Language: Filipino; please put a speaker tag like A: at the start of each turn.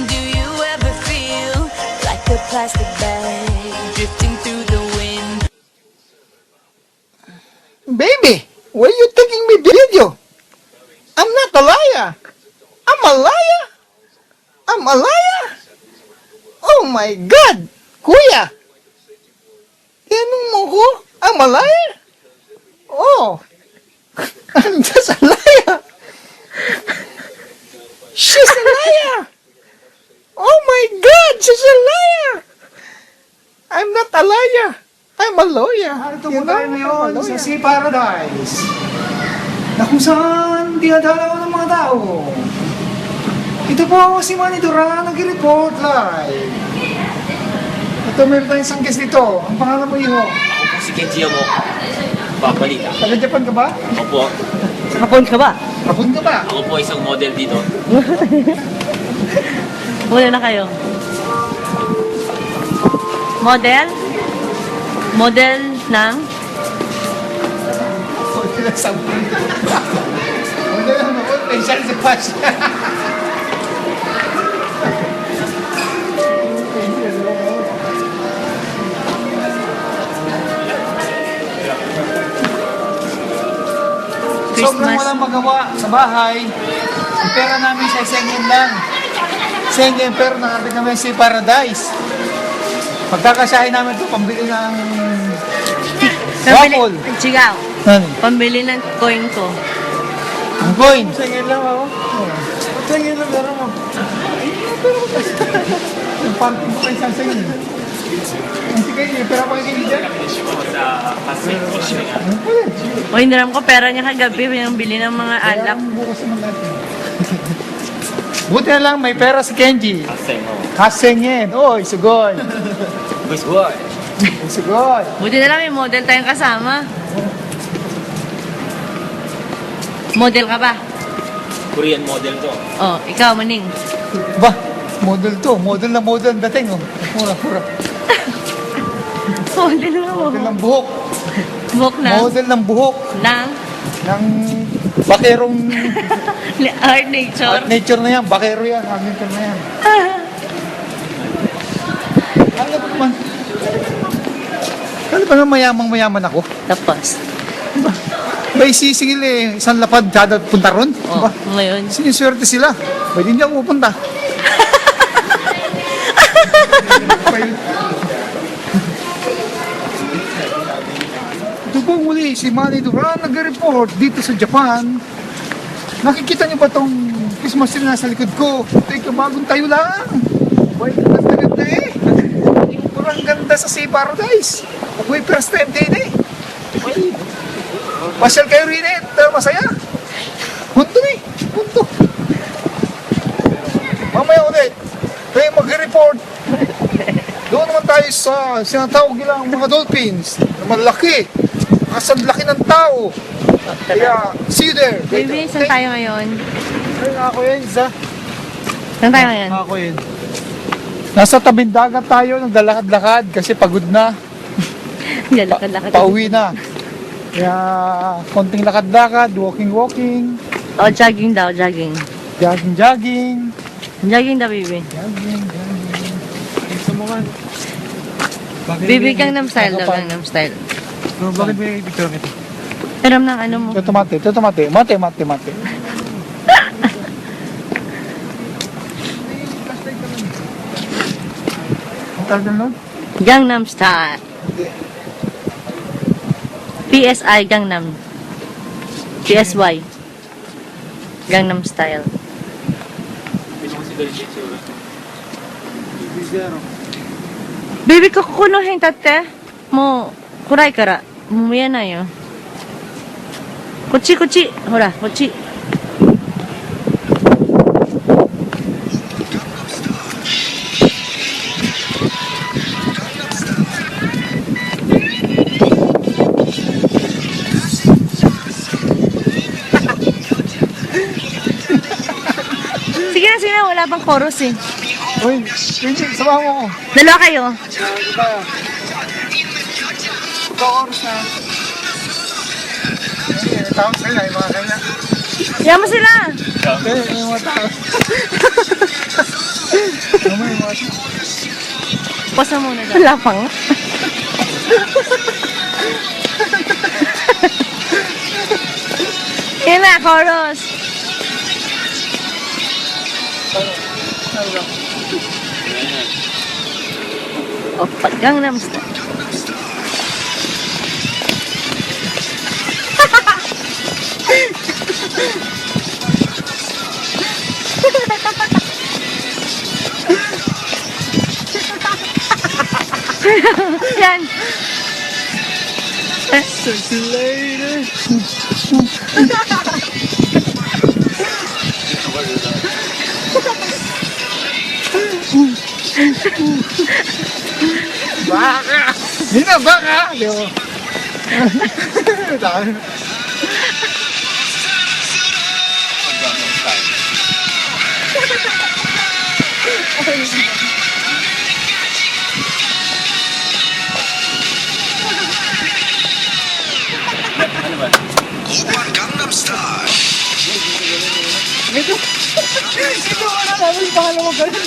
A: Do you ever feel like a plastic bag drifting through the wind?
B: Baby, why are you taking me video? I'm not a liar. I'm a liar. I'm a liar. Oh my God, Kuya. Tinanong mo ko? I'm a liar? Oh, I'm just a liar. She's a liar. Oh my God, she's a liar. I'm not a liar. I'm a lawyer.
C: Ito po tayo ngayon sa Sea Paradise na kung saan dinadalaw ng mga tao. Ito po si Manny Duran, nag-report live. Ito, meron tayong isang guest dito. Ang pangalan mo, Iho?
D: Ako po si Kenji Yamo. Pabalita.
C: Taga-Japan ka ba?
D: Opo.
E: Kapon ka ba?
C: Kapun ka ba?
D: Ako po isang model dito.
E: Muna na kayo. Model? Model ng?
C: Wala lang noon, pensyal si Pash. Sobrang walang magawa sa bahay. Ang pera namin sa Sengen lang. Sengen, pero nakarating kami sa Sea Paradise. Pagkakasahin namin ito, pambili ng waffle.
E: Chigaw.
C: Ano?
E: Pambili ng coin ko.
C: Ang coin.
B: Singin lang ako. Singin lang pero mo.
C: Yung party mo kayo sa Sengen. Ang sige, pera pa kayo dyan.
E: O, hiniram ko pera niya kagabi. Yung bili ng mga alak.
C: Bukas naman natin. Buti na lang, may pera si Kenji.
D: Aseng mo.
C: Hasengin. Oy, sugoy.
D: Guys, boy.
C: Sugoy.
E: Buti na lang may model tayong kasama. Model ka ba?
D: Korean model to.
E: Oh, ikaw, Maning.
C: Ba, model to. Model na model ang dating. Oh. Mura.
E: Model na mo.
C: Model ng buhok.
E: Buhok na.
C: Model ng buhok.
E: Ng
C: Ng bakerong
E: art nature.
C: art nature na yan. Bakero yan. Art nature na yan. Ano ba naman? Ano ba naman mayamang-mayaman ako?
E: Tapos.
C: May sisingil eh. Isang lapad kada punta ron.
E: Oh,
C: Ba?
E: ngayon.
C: Siniswerte sila. Pwede hindi ako pupunta. Ito po muli, si Manny Duran nag-report dito sa Japan. Nakikita niyo ba tong Christmas tree na sa likod ko? Teka, bagong tayo lang. Boy, ganda eh. Kurang ganda sa Sea Paradise. Uy, first time din eh. Pasyal kayo rin eh. Masaya. Punto eh. Punto. Mamaya ulit. Tayo mag-report. Doon naman tayo sa sinatawag nilang mga dolphins na malaki. Kasang laki ng tao. Kaya, see you there.
E: Baby, saan tayo ngayon?
C: Ay, ako yun, isa.
E: Saan tayo ngayon?
C: Ako yun. Nasa tabing dagat tayo, naglalakad-lakad kasi pagod na.
E: Lalakad-lakad.
C: Pauwi na. Kaya, konting lakad-lakad, walking-walking,
E: Oh, jogging daw, jogging.
C: jogging-jogging.
E: Jogging daw, baby.
C: Jogging. Gusto mo man.
E: Baby, Gangnam Style daw, Gangnam Style.
C: Bakit may picture nito?
E: Pero ng ano mo.
C: Ito mate. Mate. Ang tawag nun?
E: Gangnam Style. PSI Gangnam. PSY. Gangnam Style. Baby, kukunuhin tate. Mo, kuray kara. Mumuya na yo. Kuchi. Hora, kuchi. Sige na, wala bang chorus eh.
C: Uy, Kenji, samahan mo ako.
E: Dalawa kayo.
C: Diba? Ito oras na. Ay, tawag sila, yung mga kanya.
E: Kaya mo sila.
C: Yung mga tao.
E: Pasa muna daw. Wala pang. Yan na, chorus. Oppa, Gangnam Style. Yan.
C: Baka! Hindi na, baka! Di ba? Dami.
D: Ano ba?
C: Ito wala namin pangalawa ganun.